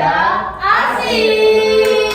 Bincang Asik.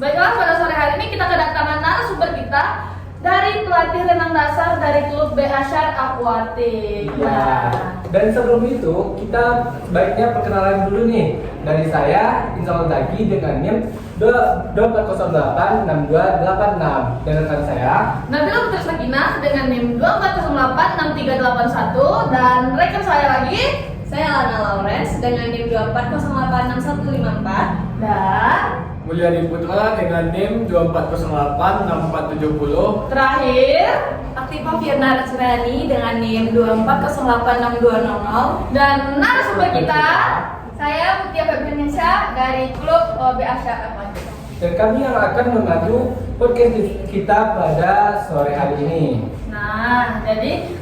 Baiklah, pada sore hari ini kita kedatangan narasumber kita dari pelatih renang dasar dari klub BA Syar Aquatic. Ya. Dan sebelum itu kita sebaiknya perkenalan dulu nih dari saya Insal Dagi dengan NIM 24086286 dan rekan saya Nabila Putri Sakina dengan NIM 24086381 dan rekan saya lagi Saya Lana Lawrence dengan NIM 24086154 dan Mulyadi Putra dengan NIM 24086470. terakhir Aktiva Firna Ratsirani dengan NIM 24086200 dan narasumber kita saya Mutia Febriansyah dari klub BA Syar Aquatic. Dan kami yang akan memandu podcast kita pada sore hari ini. Nah, jadi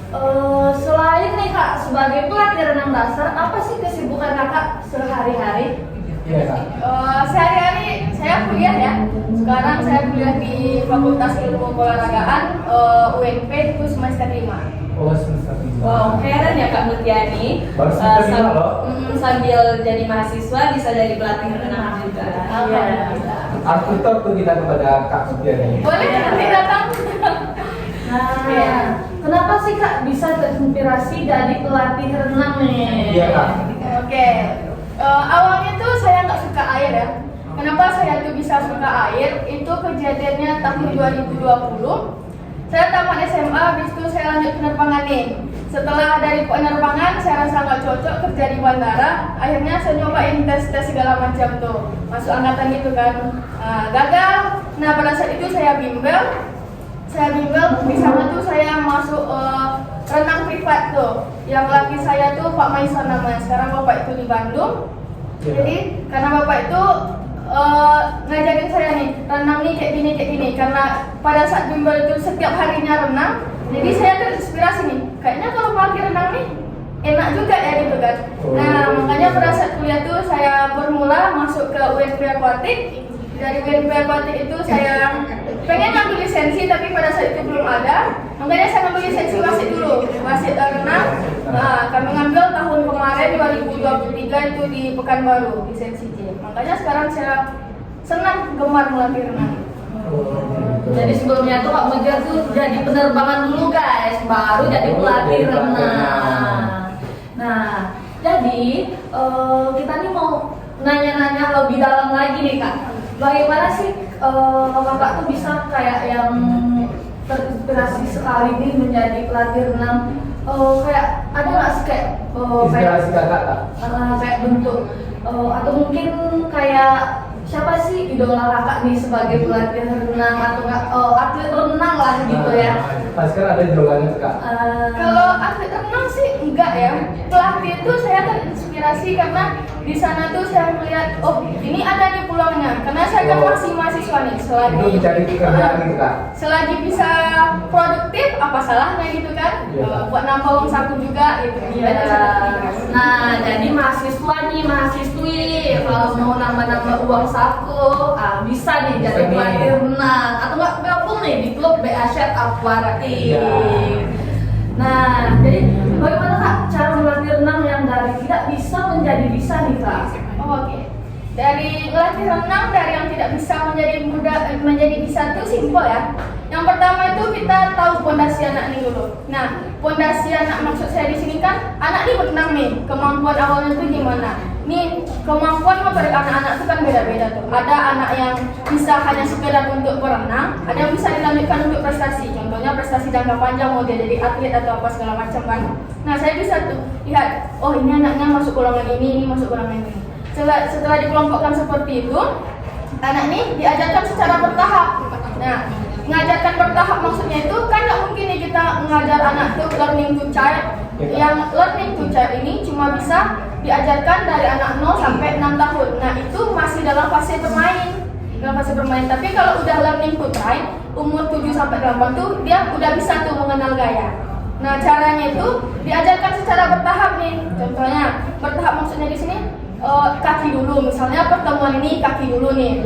selain nih Kak sebagai pelatih renang dasar, apa sih kesibukan Kakak sehari-hari? Iya Kak. Sehari-hari saya kuliah ya. Sekarang saya kuliah di Fakultas Ilmu Keolahragaan UNP itu semester 5. Oh semester 5. Wow, keren ya Kak Mutiani. Baru semester 5 loh. Sambil jadi mahasiswa bisa jadi pelatih renang juga. Alhamdulillah. Aku tuh kita kepada Kak Sudiani. Boleh nanti datang. Nah, Iya. kenapa sih Kak bisa terinspirasi jadi pelatih renang nih? Iya, Kak. Oke. Awalnya tuh saya nggak suka air ya. Kenapa saya tuh bisa suka air? Itu kejadiannya tahun 2020. Saya tamat SMA, habis itu saya lanjut penerbangan nih. Setelah dari penerbangan, saya rasa nggak cocok kerja di bandara. Akhirnya saya nyobain tes segala macam tuh, masuk angkatan gitu kan. Gagal. Nah pada saat itu saya bimbel. Di sana tuh saya masuk renang privat tuh. Yang laki saya tuh Pak Maisan namanya. Sekarang bapak itu di Bandung. Ya. Jadi karena bapak itu ngajarin saya nih renang nih kayak gini. Karena pada saat bimbel itu setiap harinya renang. Jadi saya terinspirasi nih. Kayaknya kalau mau renang nih enak juga ya gitu kan. Nah makanya pada saat kuliah tuh saya bermula masuk ke UNP Aquatic. Dari UNP Aquatic itu saya pengen ngambil lisensi tapi pada saat itu belum ada. Makanya saya ngambil lisensi wasit dulu, wasit renang. Nah, kami ngambil tahun kemarin 2023 itu di Pekanbaru lisensi J. Makanya sekarang saya senang gemar melatih renang. Jadi sebelumnya tuh Pak Megar tuh jadi penerbangan dulu guys, baru jadi pelatih renang. Nah, jadi kita nih mau nanya-nanya lebih dalam lagi nih Kak. Bagaimana sih Kakak tuh bisa kayak yang terinspirasi sekali nih menjadi pelatih renang? Kayak ada nggak sih kayak Inspirasi Kakak, Kak? kayak bentuk atau mungkin kayak siapa sih idola Kakak nih sebagai pelatih renang atau nggak atlet renang lah gitu ya? Pasti kan ada idolanya tuh, Kak. Kalau atlet renang sih enggak ya. Pelatih itu saya terinspirasi karena di sana tuh saya melihat oh ini ada nih peluangnya. Karena saya kan masih mahasiswa nih. Itu mencari pekerjaan gitu, Kak. Selagi bisa produktif apa salahnya gitu kan? Iya. Buat nambah uang saku juga gitu. Iya. Nah, jadi mahasiswa nih, mahasiswi kalau mau nambah-nambah uang saku, bisa nih jadi Bisa nih. pelatih renang atau nggak gabung nih di klub BA Syar Aquatic. Iya. Nah, jadi bagaimana Kak cara melatih renang yang dari tidak bisa menjadi bisa nih Kak? Oke. Dari melatih renang dari yang tidak bisa menjadi bisa itu simpel ya. Yang pertama itu kita tahu pondasi anak ini dulu. Nah, pondasi anak maksud saya di sini kan anak ini berenang nih, kemampuan awalnya itu gimana? Nih kemampuan motorik anak-anak itu kan beda-beda tuh. Ada anak yang bisa hanya sekedar untuk berenang, ada yang bisa dilanjutkan untuk prestasi. Contohnya prestasi jangka panjang mau dia jadi atlet atau apa segala macam kan. Nah saya bisa tuh lihat, oh ini anaknya masuk golongan ini masuk golongan ini. Setelah dikelompokkan seperti itu, anak ini diajarkan secara bertahap. Nah mengajarkan bertahap maksudnya itu kan nggak mungkin nih kita mengajar anak tuh learning to child. Yang learning to child ini cuma bisa diajarkan dari anak 0 sampai 6 tahun. Nah itu masih dalam fase bermain. Tapi kalau udah learning to train umur 7 sampai 8 tuh dia udah bisa tuh mengenal gaya. Nah caranya itu diajarkan secara bertahap nih. Contohnya bertahap maksudnya di sini kaki dulu. Misalnya pertemuan ini kaki dulu nih.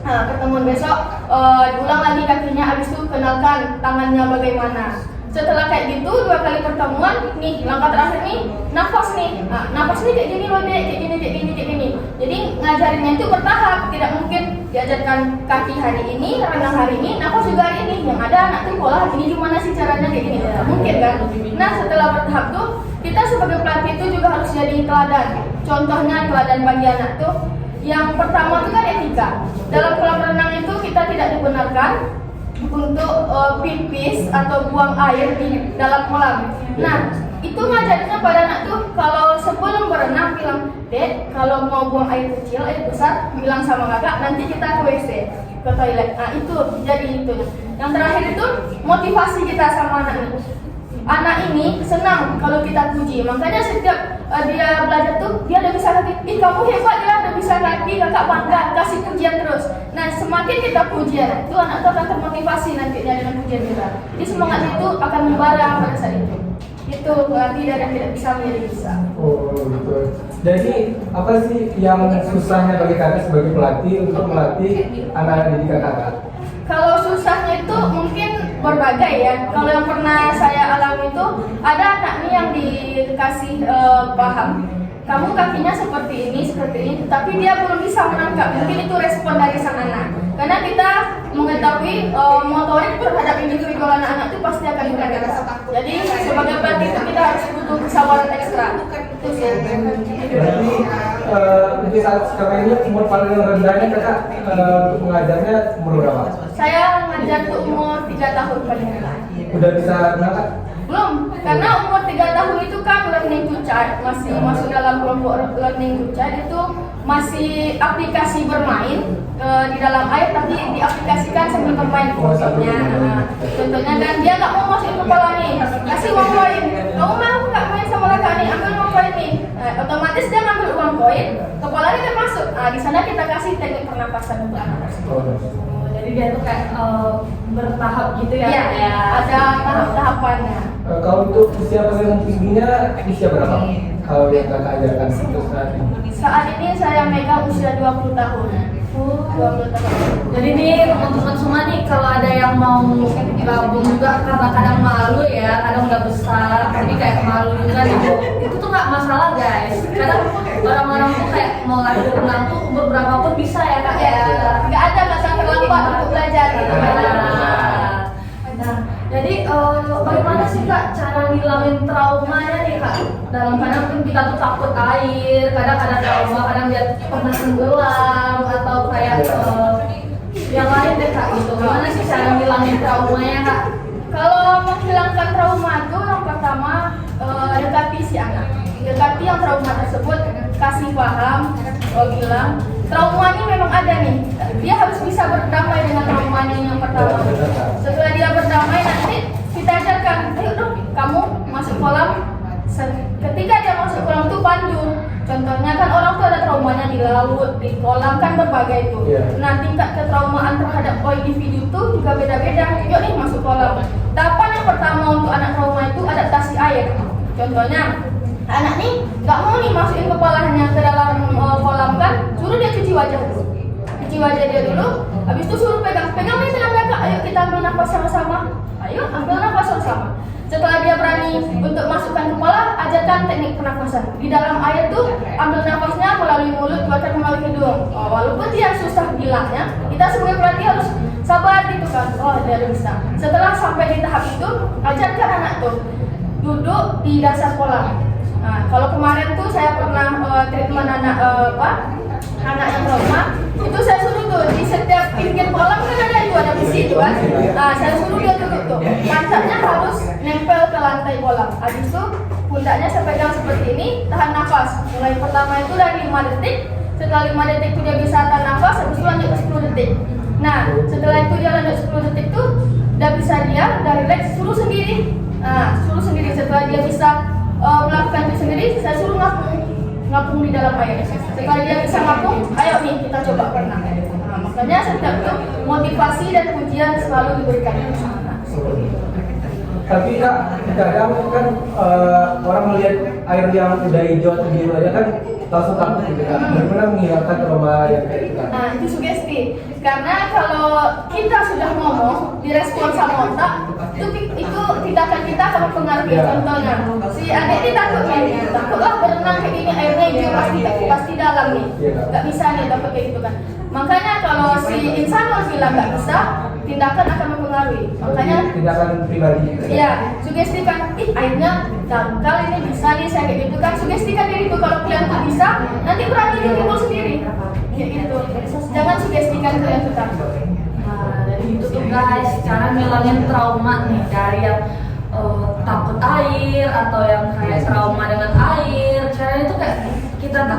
Nah pertemuan besok diulang lagi kakinya. Abis itu kenalkan tangannya bagaimana. Setelah kayak gitu 2 kali pertemuan nih, langkah terakhir nih nafas nih. Nah, nafas nih kayak gini loh dek, kayak gini. Jadi ngajarinnya itu bertahap, tidak mungkin diajarkan kaki hari ini, renang hari ini, nafas juga hari ini. Yang ada anak tuh pola ini gimana sih caranya kayak gini, tidak mungkin kan. Nah setelah bertahap tuh kita sebagai pelatih itu juga harus jadi teladan. Contohnya teladan bagi anak tuh yang pertama itu kan etika. Dalam kolam renang itu kita tidak dibenarkan untuk pipis atau buang air di dalam kolam. Nah, itu ngajarinnya pada anak tuh kalau sebelum berenang bilang, "Dek, kalau mau buang air kecil, air besar, bilang sama kakak, nanti kita ke WC, ke toilet." Nah, itu jadi itu. Yang terakhir itu motivasi kita sama anak ini. Anak ini senang kalau kita puji, makanya setiap dia belajar tuh dia udah bisa kaki. Ih kamu hebat ya, udah bisa kaki, kakak bangga, kasih pujian terus. Nah semakin kita pujian, itu anak tuh akan termotivasi nantinya dengan pujian kita. Jadi semangat itu akan membara pada saat itu. Itu berarti dari yang tidak bisa menjadi bisa. Oh betul. Jadi apa sih yang susahnya bagi kakak sebagai pelatih untuk melatih anak didik kakak? Kalau susahnya itu mungkin berbagai ya. Kalau yang pernah saya alami itu ada anak nih yang dikasih paham, kamu kakinya seperti ini, tapi dia belum bisa menangkap. Mungkin itu respon dari sang anak. Karena kita mengetahui motorik terhadap individual anak-anak itu pasti akan berbeda. Jadi sebagai pelatih itu kita harus butuh kesabaran ekstra. Itu sih. Berarti untuk saat sekarang ini umur paling rendahnya kakak untuk mengajarnya umur berapa? Saya ngajar tuh umur 3 tahun paling rendah. Udah bisa menangkap? Belum, karena umur 3 tahun itu kan learning to chat, masih masuk dalam kelompok learning to chat, itu masih aplikasi bermain di dalam air, tapi diaplikasikan sambil bermain contohnya. Contohnya dan dia nggak mau masukin kepala nih, kasih uang koin. Kamu mau nggak main sama kakak nih, ambil uang koin nih. Otomatis dia ngambil uang koin, kepalanya kan masuk. Nah, di sana kita kasih teknik pernapasan untuk anak tersebut. Jadi dia tuh kayak bertahap gitu ya? Iya, ada tahap-tahapannya. Kalau untuk usia paling tingginya usia berapa? Kalau yang kakak ajarkan untuk saat ini? Saat ini saya megang usia 20 tahun. 20 tahun. Jadi nih teman-teman semua nih kalau ada yang mau gabung juga karena kadang malu ya, kadang udah besar, jadi kayak malu juga gitu. Itu tuh nggak masalah guys. Kadang orang-orang tuh kayak mau lari renang tuh umur berapapun bisa ya kak ya. Nggak ada kata terlambat untuk belajar gitu. Nah, jadi bagaimana sih kak cara ngilangin traumanya nih kak? Dalam kadang kan kita tuh takut air, kadang ada trauma, kadang dia pernah tenggelam atau kayak yang lain deh kak gitu. Gimana sih cara ngilangin traumanya kak? Kalau menghilangkan trauma itu yang pertama dekati si anak. Dekati yang trauma tersebut, kasih paham, bilang trauma ini memang ada nih. Dia harus bisa berdamai dengan traumanya yang pertama. Setelah dia berdamai nanti kita ajarkan, ayo dong kamu masuk kolam. Ketika dia masuk kolam itu pandu. Contohnya kan orang tuh ada traumanya di laut, di kolam kan berbagai itu. Nah tingkat ketraumaan terhadap individu itu juga beda-beda. Yuk nih masuk kolam. Tahapan yang pertama untuk anak trauma itu adaptasi air. Contohnya anak nih nggak mau nih masukin kepalanya ke dalam kolam kan, suruh dia cuci wajah dulu. Cuci wajah dia dulu, habis itu suruh pegang nih tangan kakak. Ayo kita ambil nafas sama-sama. Ayo ambil nafas sama-sama. Setelah dia berani untuk masukkan kepala, ajarkan teknik pernafasan. Di dalam air tuh ambil nafasnya melalui mulut, keluarkan melalui hidung. Walaupun dia susah bilangnya, kita sebagai pelatih harus sabar gitu kan. Oh dia bisa. Setelah sampai di tahap itu, ajarkan anak tuh duduk di dasar kolam. Nah, kalau kemarin tuh saya pernah treatment anak yang trauma, itu saya suruh tuh di setiap pinggir kolam kan ada besi tuh kan. Nah, saya suruh dia duduk tuh. Pantatnya harus nempel ke lantai kolam. Habis itu pundaknya saya pegang seperti ini, tahan nafas. Mulai pertama itu dari 5 detik. Setelah 5 detik itu dia bisa tahan nafas, habis itu lanjut ke 10 detik. Nah, setelah itu dia lanjut 10 detik tuh udah bisa diam, udah relax, suruh sendiri. Nah, suruh sendiri. Setelah dia bisa melakukan itu sendiri, saya suruh ngapung di dalam air. Setelah dia bisa ngapung, ayo nih kita coba berenang. Nah, makanya setiap itu motivasi dan pujian selalu diberikan. Tapi kak, kadang kan orang melihat air yang udah hijau atau biru aja kan langsung takut gitu kan. Bagaimana menghilangkan trauma yang kayak gitu kan? Nah, itu sugesti. Karena kalau kita sudah ngomong, direspon sama otak, itu tindakan kita akan mempengaruhi. Contohnya, si adik ini takut nih, takutlah berenang kayak gini, airnya hijau pasti dalam nih, nggak bisa nih dapat kayak gitu kan. Makanya kalau si insan bilang nggak bisa, tindakan akan mempengaruhi. Makanya tindakan pribadi. iya, sugestikan, airnya dangkal ini bisa nih saya kayak gitu kan. Sugestikan diri itu kalau kalian tuh bisa, nanti berani dia timbul sendiri. Kayak gitu. Jangan sugestikan kalian tuh takut. Nah, dari itu tuh guys, cara ngilangin trauma nih dari yang takut air atau yang kayak trauma dengan air. Caranya tuh kayak kita tuh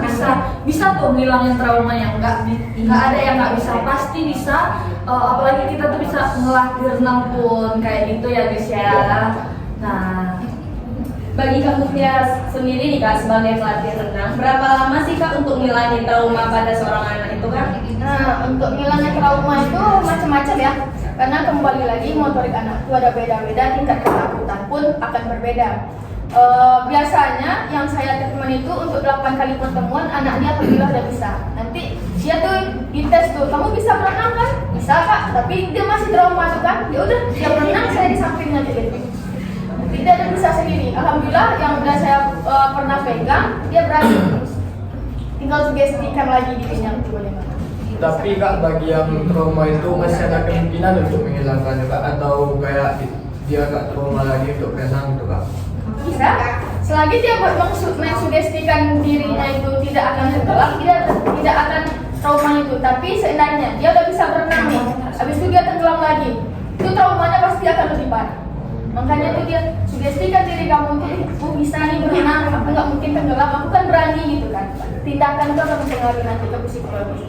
bisa tuh ngilangin trauma yang nggak ada yang nggak bisa, pasti bisa. Apalagi kita tuh bisa ngelatih renang pun kayak gitu ya guys ya. Nah, Bagi kamu sendiri nih kak sebagai pelatih renang, berapa lama sih kak untuk ngilangin trauma pada seorang anak itu kak? Nah, untuk ngilangin trauma itu macam-macam ya. Karena kembali lagi motorik anak itu ada beda-beda, tingkat ketakutan pun akan berbeda. Biasanya yang saya treatment itu untuk 8 kali pertemuan anak dia alhamdulillah udah bisa. Nanti dia tuh dites tuh, kamu bisa berenang kan? Bisa kak, tapi dia masih trauma tuh kan? Ya udah, dia berenang saya di sampingnya gitu. Tidak ada bisa sendiri. Alhamdulillah yang udah saya pernah pegang dia berani. Tinggal sugestikan lagi dirinya itu bagaimana. Tapi kak, bagi yang trauma itu masih ada kemungkinan untuk menghilangkannya kak, atau kayak dia gak trauma lagi untuk renang gitu kak? Bisa. Selagi dia mensugestikan dirinya itu tidak akan tenggelam, dia tidak akan trauma itu. Tapi seandainya dia udah bisa berenang nih, habis itu dia tenggelam lagi, itu traumanya pasti akan lebih parah. Makanya itu dia sugestikan diri kamu tuh, aku bisa nih berenang, aku nggak mungkin tenggelam, aku kan berani gitu kan. Tindakan itu akan mempengaruhi nanti ke psikologis.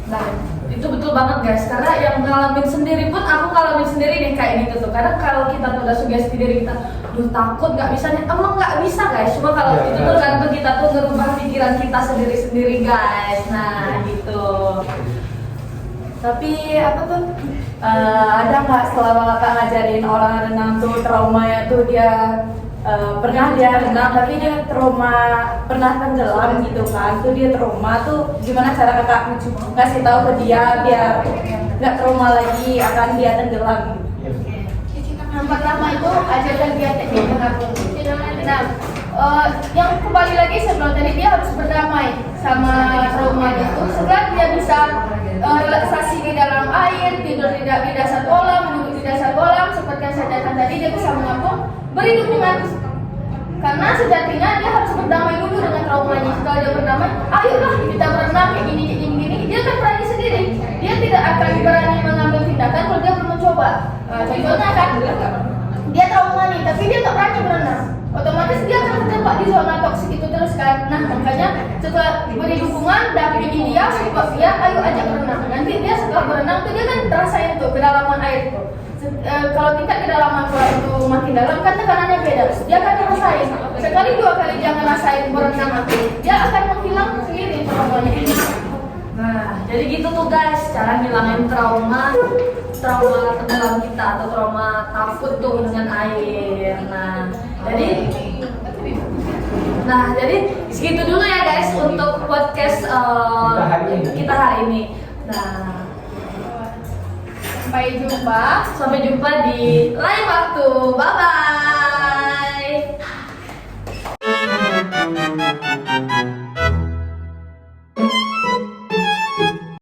nah itu betul banget guys, karena yang ngalamin sendiri pun aku ngalamin sendiri nih kayak gitu tuh. Kadang kalau kita tuh udah sugesti diri kita, duh takut nggak bisa nih, emang nggak bisa guys. Cuma kalau itu tuh tergantung kita tuh ngerubah pikiran kita sendiri-sendiri guys. Nah gitu. Tapi apa tuh? Ada nggak selama kakak ngajarin orang renang tuh traumanya tuh dia pernah dia renang tapi dia trauma pernah tenggelam gitu kan, tuh dia trauma tuh gimana cara kakak ngasih tahu ke dia biar nggak trauma lagi akan dia tenggelam gitu. Yang pertama itu ajarkan dia teknik menabung. Nah, yang kembali lagi sebelum tadi dia harus berdamai sama trauma itu. Setelah dia bisa relaksasi di dalam air, tidur di dasar kolam, duduk di dasar kolam, seperti yang saya katakan tadi, dia bisa mengapung, beri dukungan. Karena sejatinya dia harus berdamai dulu dengan traumanya. Setelah dia berdamai, ayolah kita berenang kayak gini, dia akan berani sendiri. Dia tidak akan berani mengambil tindakan kalau dia belum mencoba. Contohnya kan, dia trauma nih, tapi dia tak berani berenang. Otomatis dia akan terjebak di zona toksik itu terus kan. Nah makanya setelah beri dukungan, dampingi dia, support dia, ayo ajak berenang. Nanti dia setelah berenang tuh dia kan rasain tuh kedalaman air itu. Kalau tingkat kedalaman kolam itu makin dalam kan tekanannya beda. Dia akan ngerasain. Sekali 2 kali dia ngerasain berenang itu, dia akan menghilang sendiri traumanya ini. Nah, jadi gitu tuh guys, cara ngilangin trauma tenggelam kita atau trauma takut tuh dengan air. Jadi segitu dulu ya guys untuk podcast kita hari ini. Nah, Sampai jumpa. sampai jumpa di lain waktu.